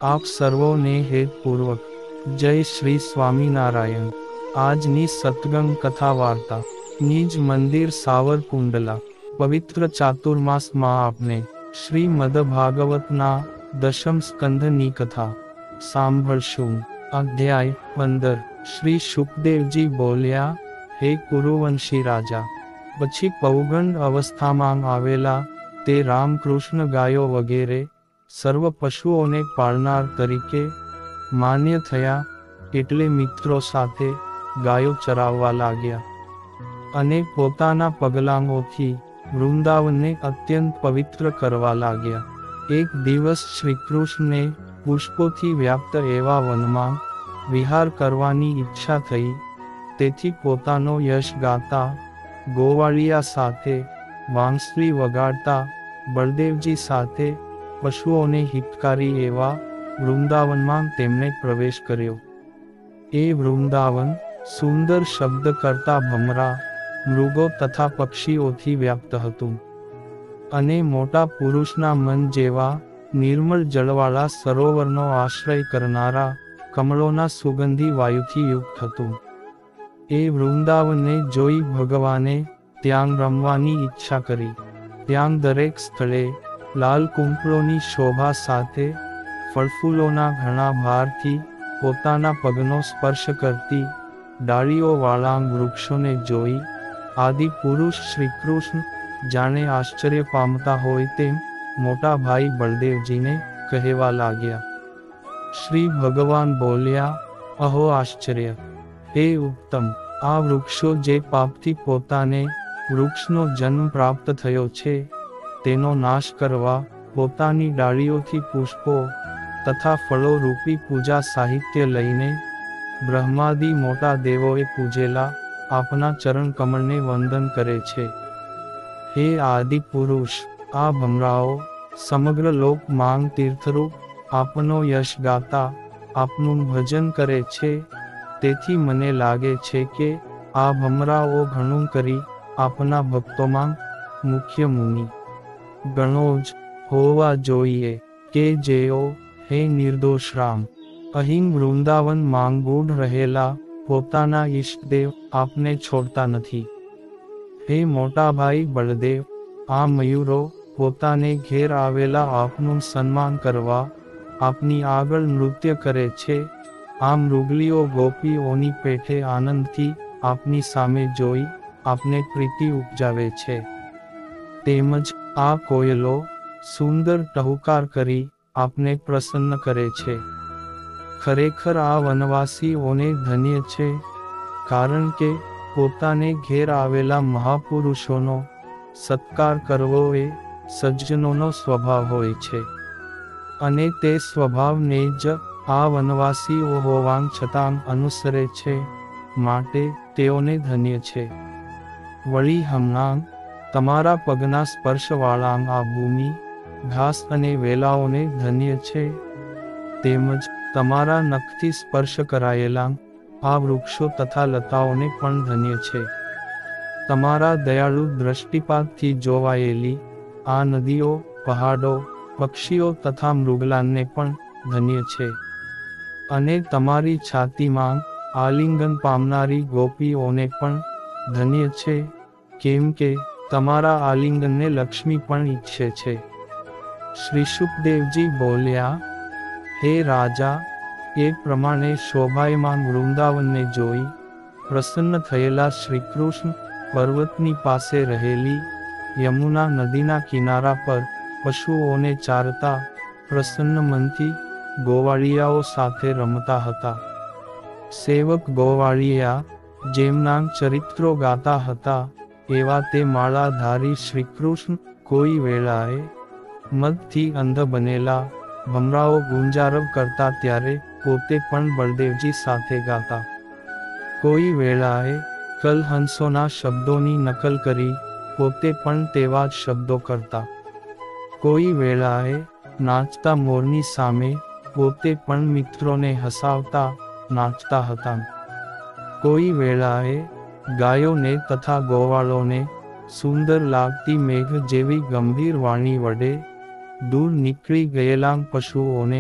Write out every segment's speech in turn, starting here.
આપ સર્વોને હેતપૂર્વક જય શ્રી સ્વામિનારાયણ। આજની સત્સંગ કથા વાર્તા નિજ મંદિર સાવરકુંડલા પવિત્ર ચાતુર્માસમાં આપને શ્રીમદ ભાગવતના દશમ સ્કંધની કથા સાંભળશું। અધ્યાય 15। શ્રી શુકદેવજી બોલ્યા, હે કુરુવંશી રાજા, પછી પૌગંડ અવસ્થામાં આવેલા તે રામકૃષ્ણ ગાયો વગેરે સર્વ પશુઓને પાળનાર તરીકે માન્ય થયા, એટલે મિત્રો સાથે ગાયો ચરાવવા લાગ્યા અને પોતાના પગલાંઓથી વૃંદાવનને અત્યંત પવિત્ર કરવા લાગ્યા। એક દિવસ શ્રીકૃષ્ણને પુષ્પોથી વ્યાપ્ત એવા વનમાં વિહાર કરવાની ઈચ્છા થઈ, તેથી પોતાનો યશ ગાતા ગોવાળિયા સાથે વાંસળી વગાડતા બળદેવજી સાથે પશુઓને હિતકારી એવા વૃંદાવનમાં તેમણે પ્રવેશ કર્યો। એ વૃંદાવન સુંદર શબ્દ કરતા ભમરા, મૃગો તથા પક્ષીઓથી વ્યાપ્ત હતું અને મોટા પુરુષના મન જેવા નિર્મળ જળવાળા સરોવરનો આશ્રય કરનારા કમળોના સુગંધી વાયુથી યુક્ત હતું। એ વૃંદાવનને જોઈ ભગવાને ત્યાં રમવાની ઈચ્છા કરી। ત્યાં દરેક સ્થળે લાલ કુંપળોની શોભા સાથે ફળફૂલોના ઘણા ભારથી પોતાના પગનો સ્પર્શ કરતી ડાળીઓવાળા વૃક્ષોને જોઈ આદિ પુરુષ શ્રીકૃષ્ણ જાણે આશ્ચર્ય પામતા હોય તેમ મોટા ભાઈ બળદેવજીને કહેવા લાગ્યા। શ્રી ભગવાન બોલ્યા, અહો આશ્ચર્ય! હે ઉત્તમ! આ વૃક્ષો જે પાપથી પોતાને વૃક્ષનો જન્મ પ્રાપ્ત થયો છે તેનો નાશ કરવા પોતાની ડાળીઓથી પુષ્પો તથા ફળો રૂપી પૂજા સાહિત્ય લઈને બ્રહ્માદિ મોટા દેવોએ પૂજેલા આપના ચરણ કમળને વંદન કરે છે। હે આદિ પુરુષ! આ ભમરાઓ સમગ્ર લોક માંગ તીર્થરૂપ આપનો યશ ગાતા આપનું ભજન કરે છે, તેથી મને લાગે છે કે આ ભમરાઓ ઘણું કરી આપના ભક્તોમાં મુખ્ય મુનિ ગણો જ હોવા જોઈએ કે જેઓ હે નિર્દોષ રામ, અહીં વૃંદાવન માં ગૂઢ રહેલા પોતાના ઈષ્ટદેવ આપને છોડતા નથી। હે મોટા ભાઈ બળદેવ, આ મયુરો પોતાને ઘેર આવેલા આપનું સન્માન કરવા આપની આગળ નૃત્ય કરે છે। આ મૃગલીઓ ગોપીઓની પેઠે આનંદથી આપની સામે જોઈ આપને પ્રીતિ ઉપજાવે છે, તેમજ આ કોયલો સુંદર ટહુકાર કરી આપને પ્રસન્ન કરે છે। ખરેખર આ વનવાસીઓને ધન્ય છે, કારણ કે પોતાને ઘેર આવેલા મહાપુરુષોનો સત્કાર કરવો એ સજ્જનોનો સ્વભાવ હોય છે, અને તે સ્વભાવને જ આ વનવાસીઓ હોવા છતાં અનુસરે છે, માટે તેઓને ધન્ય છે। વળી હમણાં તમારા પગના સ્પર્શવાળા આ ભૂમિ, ઘાસ અને વેલાઓને ધન્ય છે, તેમજ તમારા નખથી સ્પર્શ કરાયેલા આ વૃક્ષો તથા લતાઓને પણ ધન્ય છે। તમારા દયાળુ દ્રષ્ટિપાતથી જોવાયેલી આ નદીઓ, પહાડો, પક્ષીઓ તથા મૃગલાને પણ ધન્ય છે, અને તમારી છાતીમાં આલિંગન પામનારી ગોપીઓને પણ ધન્ય છે, કેમ કે તમારા આલિંગનને લક્ષ્મી પણ ઈચ્છે છે। શ્રી શુકદેવજી બોલ્યા, હે રાજા, એ પ્રમાણે શોભાયમાન વૃંદાવનને જોઈ પ્રસન્ન થયેલા શ્રીકૃષ્ણ પર્વતની પાસે રહેલી યમુના નદીના કિનારા પર પશુઓને ચારતા પ્રસન્ન મનથી ગોવાળિયાઓ સાથે રમતા હતા। સેવક ગોવાળિયા જેમના ચરિત્રો ગાતા હતા એવા તે માળાધારી શ્રીકૃષ્ણ કોઈ વેળાએ મદથી અંધ બનેલા ભમરાઓ ગુંજારવ કરતા ત્યારે પોતે પણ બળદેવજી સાથે ગાતા, કોઈ વેળાએ કલહંસોના શબ્દોની નકલ કરી પોતે પણ તેવા જ શબ્દો કરતા, કોઈ વેળાએ નાચતા મોરની સામે પોતે પણ મિત્રોને હસાવતા નાચતા હતા, કોઈ વેળાએ ગાયોને તથા ગોવાળોને સુંદર લાગતી મેઘ જેવી ગંભીર વાણી વડે દૂર નીકળી ગયેલા પશુઓને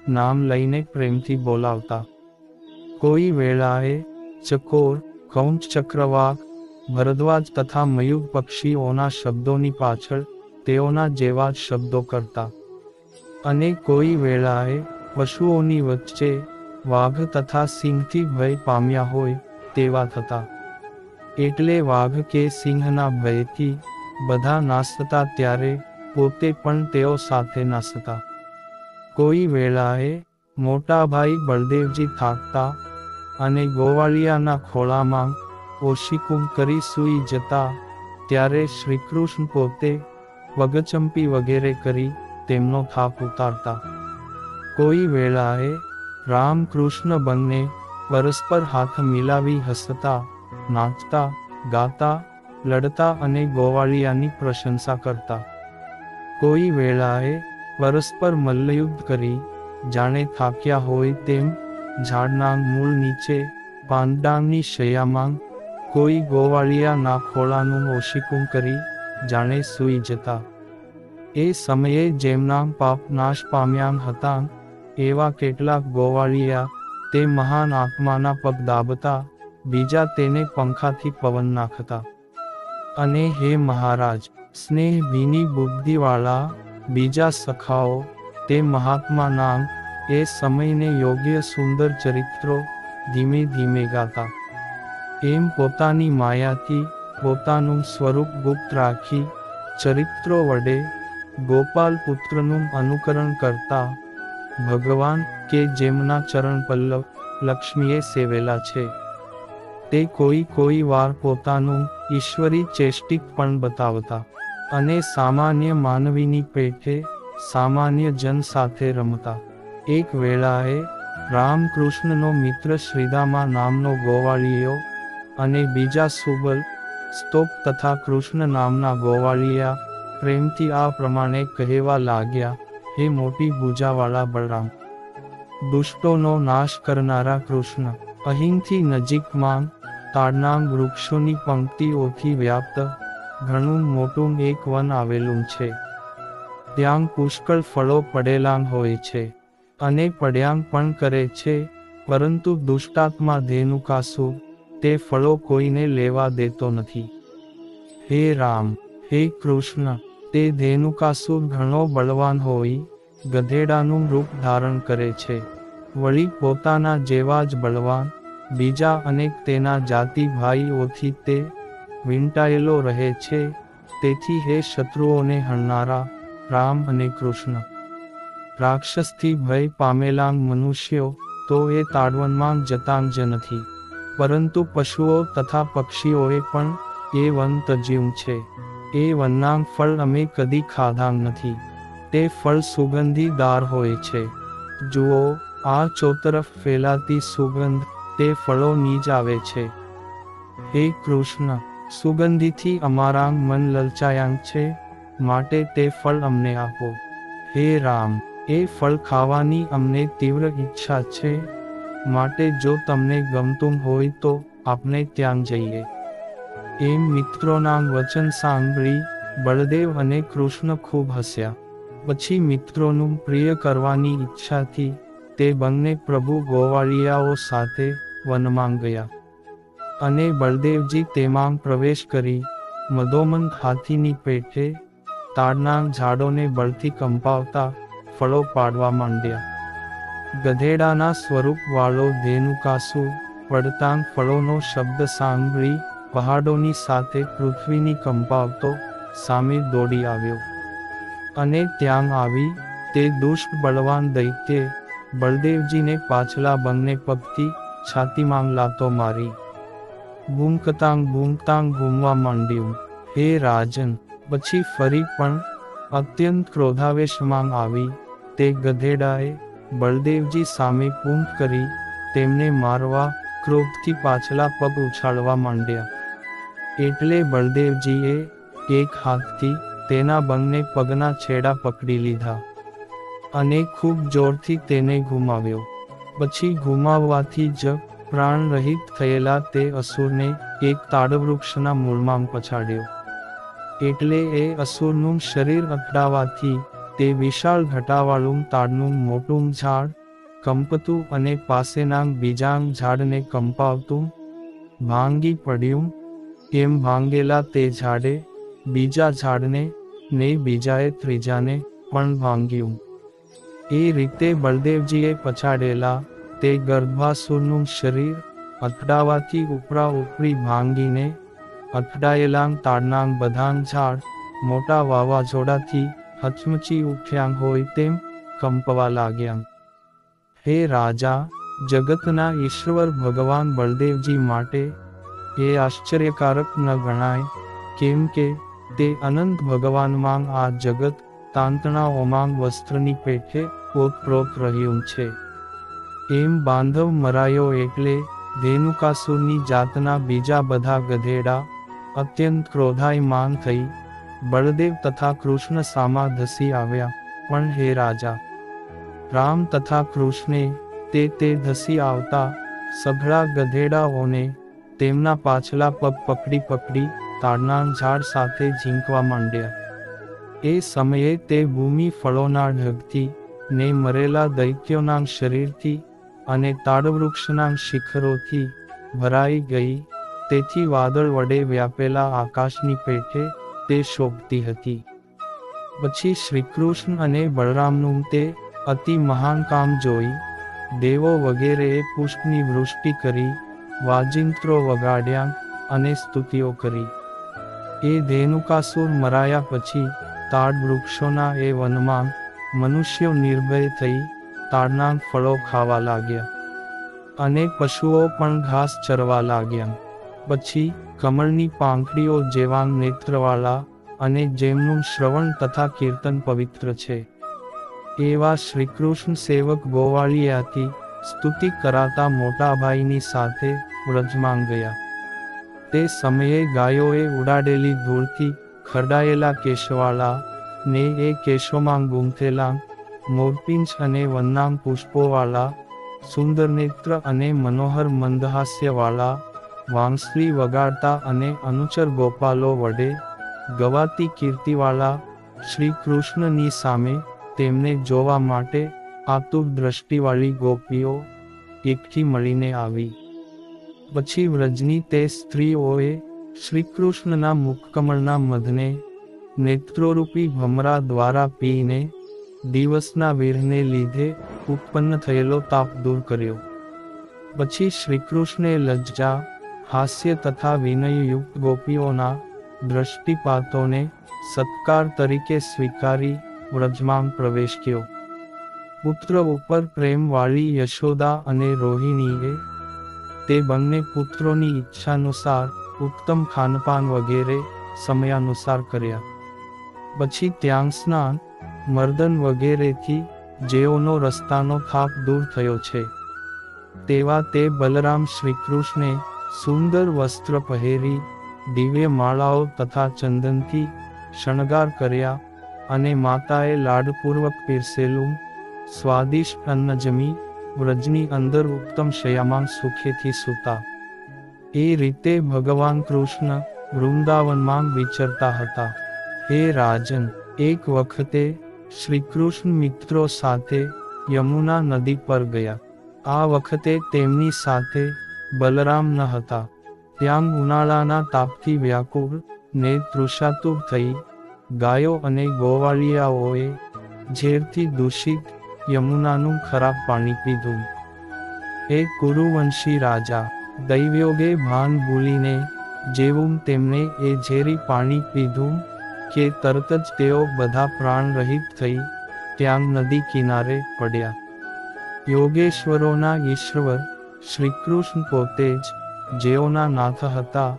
નામ લઈને પ્રેમથી બોલાવતા. કોઈ વેળાએ ચકોર, કૌંચ ચક્રવાક, ભરદ્વાજ તથા મયુર પક્ષીઓના શબ્દોની પાછળ તેઓના જેવા જ શબ્દો કરતા. અને કોઈ વેળાએ પશુઓની વચ્ચે વાઘ તથા સિંહથી ભય પામ્યા હોય તેવા થતા. એટલે વાઘ કે સિંહના ભયથી બધા નાસતા ત્યારે પોતે પણ તેઓ સાથે નાસતા. કોઈ વેળાએ મોટાભાઈ બળદેવજી થાકતા અને ગોવાળિયાના ખોળામાં ઓશિકું કરી સૂઈ જતા ત્યારે શ્રીકૃષ્ણ પોતે વગચંપી વગેરે કરી તેમનો થાક ઉતારતા. કોઈ વેળાએ રામકૃષ્ણ બંને પરસ્પર હાથ મિલાવી હસતા, નાચતા, ગાતા, લડતા અને ગોવાળિયાની પ્રશંસા કરતા. કોઈ વેળાએ પરસ્પર મલ્લયુદ્ધ કરી જાણે થાક્યા હોય તેમ ઝાડના મૂળ નીચે પાંદડાની શૈયામાં કોઈ ગોવાળિયાના ખોળાનું ઓશિકું કરી જાણે સૂઈ જતા. એ સમયે જેમના પાપ નાશ પામ્યા હતા એવા કેટલાક ગોવાળિયા તે મહાન આત્માના પગ દાબતા, બીજા તેને પંખાથી પવન નાખતા. અને હે મહારાજ, સ્નેહ ભીની બુદ્ધિવાળા બીજા સખાઓ તે મહાત્માના એ સમયને યોગ્ય સુંદર ચરિત્રો ધીમે ધીમે ગાતા. એમ પોતાની માયાથી પોતાનું સ્વરૂપ ગુપ્ત રાખી ચરિત્રો વડે ગોપાલ પુત્રનું અનુકરણ કરતા ભગવાન કે જેમના ચરણ પલ્લવ લક્ષ્મીએ સેવેલા છે તે કોઈ વાર પોતાનું ઈશ્વરી ચેષ્ટિક પણ બતાવતા અને સામાન્ય માનવીની પેઠે સામાન્ય જન સાથે રમતા. એક વેળાએ રામકૃષ્ણનો મિત્ર શ્રીદામા નામનો ગોવાળિયો અને બીજા સુબલ, સ્તોપ તથા કૃષ્ણ નામના ગોવાળિયા પ્રેમથી આ પ્રમાણે કહેવા લાગ્યા, હે મોટી ભુજાવાળા બળરામ, દુષ્ટોનો નાશ કરનારા કૃષ્ણ, અહીંથી નજીકમાં તાડના વૃક્ષોની પંક્તિઓથી વ્યાપ્ત ઘણું મોટું એક વન આવેલું છે. ત્યાં પુષ્કળ ફળો પડેલાં હોય છે અને પડ્યાંગ પણ કરે છે, પરંતુ દુષ્ટાત્મા ધેનુકાસુર તે ફળો કોઈને લેવા દેતો નથી. હે રામ, હે કૃષ્ણ, તે ધેનુકાસુર ઘણો બળવાન હોઈ ગધેડાનું રૂપ ધારણ કરે છે. વળી પોતાના જેવા જ બળવાન બીજા અનેક તેના જાતિ ભાઈઓથી તે વીંટાયેલો રહે છે. તેથી હે શત્રુઓને હણનારા રામ અને કૃષ્ણ, રાક્ષસથી ભય પામેલા મનુષ્યો તો એ તાડવનમાં જતાં જ નથી, પરંતુ પશુઓ તથા પક્ષીઓએ પણ એ વન તજ્યું છે. એ વનના ફળ અમે કદી ખાધાં નથી. તે ફળ સુગંધીદાર હોય છે. જુઓ, આ ચોતરફ ફેલાતી સુગંધ તે ફળોની જ આવે છે. હે કૃષ્ણ, સુગંધીથી અમારા મન લલચાયાં છે, માટે તે ફળ અમને આપો. હે રામ, એ ફળ ખાવાની અમને તીવ્ર ઈચ્છા છે, માટે જો તમને ગમતું હોય તો આપણે ત્યાં જઈએ. એમ મિત્રોના વચન સાંભળી બળદેવ અને કૃષ્ણ ખૂબ હસ્યા. પછી મિત્રોનું પ્રિય કરવાની ઈચ્છાથી તે બંને પ્રભુ ગોવાળિયાઓ સાથે વનમાં ગયા. અને બળદેવજી તેમાં પ્રવેશ કરી મદોમંદ હાથીની પેઠે તાડના ઝાડોને બળથી કંપાવતા ફળો પાડવા માંડ્યા. ગધેડાના સ્વરૂપવાળો ધેનુકાસુર પડતાં ફળોનો શબ્દ સાંભળી પહાડોની સાથે પૃથ્વીની કંપાવતો સામે દોડી આવ્યો. અને ત્યાં આવી તે દુષ્ટ બળવાન દૈત્યે બળદેવજીને પાછલા બંને પગથી છાતીમાં લાતો મારી બૂમકતાં ઘૂમવા માંડ્યું. હે રાજન, પછી ફરી પણ અત્યંત ક્રોધાવેશમાં આવી તે ગધેડાએ બળદેવજી સામે પૂંછ કરી તેમને મારવા ક્રોધથી પાછલા પગ ઉછાળવા માંડ્યા. એટલે બળદેવજીએ એક હાથથી તેના બંને પગના છેડા પકડી લીધા અને ખૂબ જોરથી તેને ઘુમાવ્યો. પછી ઘુમાવવાથી જ પ્રાણરહિત થયેલા તે અસુરને એક તાડવૃક્ષના મૂળમાં પછાડ્યો. એટલે એ અસુરનું શરીર અકળાવાથી તે વિશાળ ઘટાવાળું તાડનું મોટું ઝાડ કંપતું અને પાસેના બીજાં ઝાડને કંપાવતું ભાંગી પડ્યું. એમ ભાંગેલા તે ઝાડે બીજા ઝાડને ને બીજાએ ત્રીજાને પણ ભાંગ્યું. એ રીતે બળદેવજીએ પછાડેલા તે ગર્ભાસુરનું શરીર અથડાવાથી ઉપરા ઉપરી ભાંગીને અથડાયેલા તાડના બધાં ઝાડ મોટા વાવાઝોડાથી હચમચી ઉઠ્યાં હોય તેમ કંપવા લાગ્યા. હે રાજા, જગતના ઈશ્વર ભગવાન બળદેવજી માટે એ આશ્ચર્યકારક ન ગણાય, કેમ કે તે અનંત ભગવાનમાં આ જગત તાંતણાઓમાં વસ્ત્રની પેઠે ઓતપ્રોત રહ્યું છે. એમ બાંધવ મરાયો એટલે ધેનુકાસુરની જાતના બીજા બધા ગધેડા અત્યંત ક્રોધાયમાન થઈ બળદેવ તથા કૃષ્ણ સામા ધસી આવ્યા. પણ હે રાજા, રામ તથા કૃષ્ણે તે ધસી આવતા સઘળા ગધેડાઓને તેમના પાછલા પગ પકડી પકડી તાડના ઝાડ સાથે ઝીંકવા માંડ્યા. એ સમયે તે ભૂમિ ફળોના ઢગથી ને મરેલા દૈત્યોના શરીરથી અને તાડવૃક્ષના શિખરોથી ભરાઈ ગઈ. તેથી વાદળ વડે વ્યાપેલા આકાશની પેઠે તે શોભતી હતી. પછી શ્રીકૃષ્ણ અને બળરામનું તે અતિ મહાન કામ જોઈ દેવો વગેરેએ પુષ્પની વૃષ્ટિ કરી, વાજિંત્રો વગાડ્યા અને સ્તુતિઓ કરી. એ ધેનુકાસુર મરાયા પછી તાડ વૃક્ષોના એ વનમાં મનુષ્યો નિર્ભય થઈ તાડના ફળો ખાવા લાગ્યા અને પશુઓ પણ ઘાસ ચરવા લાગ્યા. પછી કમળની પાંખડીઓ જેવા નેત્રવાળા અને જેમનું શ્રવણ તથા કીર્તન પવિત્ર છે એવા શ્રીકૃષ્ણ સેવક ગોવાળિયાથી સ્તુતિ કરાતા મોટાભાઈની સાથે વ્રજમાં ગયા. તે સમયે ગાયોએ ઉડાડેલી ધૂળથી ખરડાયેલા કેશવાળા ને એ કેશોમાં ગૂંથેલા મોરપીંછ અને વનનામ પુષ્પોવાળા સુંદર નેત્ર અને મનોહર મંદહાસ્યવાળા વાંસળી વગાડતા અને અનુચર ગોપાલો વડે ગવાતી કીર્તિવાળા શ્રી કૃષ્ણની સામે તેમને જોવા માટે આતુર દ્રષ્ટિવાળી ગોપીઓ એકઠી મળીને આવી. પછી વ્રજની તે સ્ત્રીઓએ શ્રીકૃષ્ણના મુખકમળના મધને નેત્રોરૂપી ભમરા દ્વારા પીને દિવસના વીરને લીધે ઉત્પન્ન થયેલો તાપ દૂર કર્યો. પછી શ્રીકૃષ્ણે લજ્જા, હાસ્ય તથા વિનયયુક્ત ગોપીઓના દ્રષ્ટિપાતોને સત્કાર તરીકે સ્વીકારી વ્રજમાં પ્રવેશ કર્યો. પુત્ર ઉપર પ્રેમવાળી યશોદા અને રોહિણીએ તે બંને પુત્રોની ઈચ્છાનુસાર ઉત્તમ ખાનપાન વગેરે સમયાનુસાર કર્યા. પછી ત્યાં સ્નાન, મર્દન વગેરેથી જેઓનો રસ્તાનો થાક દૂર થયો છે તેવા તે બલરામ શ્રીકૃષ્ણે સુંદર વસ્ત્ર પહેરી દિવ્ય માળાઓ તથા ચંદનથી શણગાર કર્યા અને માતાએ લાડપૂર્વક પીરસેલું સ્વાદિષ્ટ અન્ન જમી વ્રજની અંદર ઉત્તમ શયામાં સુખેથી સૂતા. એ રીતે ભગવાન કૃષ્ણ વૃંદાવનમાં વિચરતા હતા. હે રાજન, એક વખતે શ્રીકૃષ્ણ મિત્રો સાથે યમુના નદી પર ગયા. આ વખતે તેમની સાથે બલરામ ન હતા. ત્યાં ઉનાળાના તાપથી વ્યાકુળ ને તૃષાતુર થઈ ગાયો અને ગોવાળિયાઓએ ઝેરથી દૂષિત યમુનાનું ખરાબ પાણી પીધું. હે કુરુવંશી રાજા, દૈવયોગે ભાન ભૂલીને જેવું તેમણે એ ઝેરી પાણી પીધું કે તરત જ તેઓ બધા પ્રાણ રહિત થઈ ત્યાં નદી કિનારે પડ્યા. યોગેશ્વરોના ઈશ્વર શ્રીકૃષ્ણ પોતે જ જેઓના નાથ હતા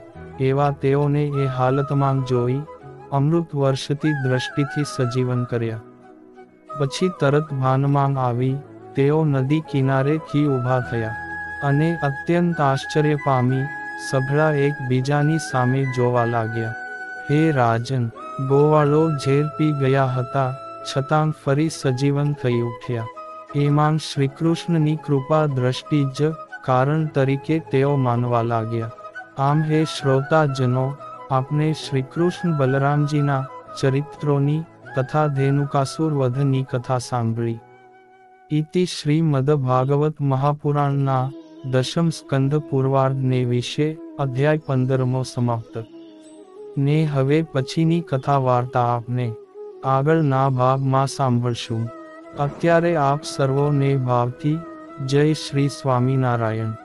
એવા તેઓને એ હાલતમાં જોઈ અમૃત વર્ષથી દ્રષ્ટિથી સજીવન કર્યા. પછી તરત ભાનમાં આવી તેઓ નદી કિનારેથી ઊભા થયા અને અત્યંત આશ્ચર્ય પામી સઘળા એકબીજાની સામે જોવા લાગ્યા. હે રાજન, ગોવાળો ઝેર પી ગયા હતા છતાં ફરી સજીવન થઈ ઉઠ્યા. એમાં શ્રીકૃષ્ણની કૃપા દ્રષ્ટિ જ કારણ તરીકે તેઓ માનવા લાગ્યા. આમ હે શ્રોતાજનો, આપણે શ્રીકૃષ્ણ બલરામજીના ચરિત્રોની તથા ધેનુકાસુર વધની કથા સાંભળી. ઇતિ શ્રીમદ ભાગવત મહાપુરાણના દશમ સ્કંદ પૂર્વાર્ધને વિશે અધ્યાય 15મો સમાપ્ત. ને હવે પછીની કથા વાર્તા આપને આગળના ભાગમાં સાંભળશું. અત્યારે આપ સર્વોને ભાવથી જય શ્રી સ્વામિનારાયણ.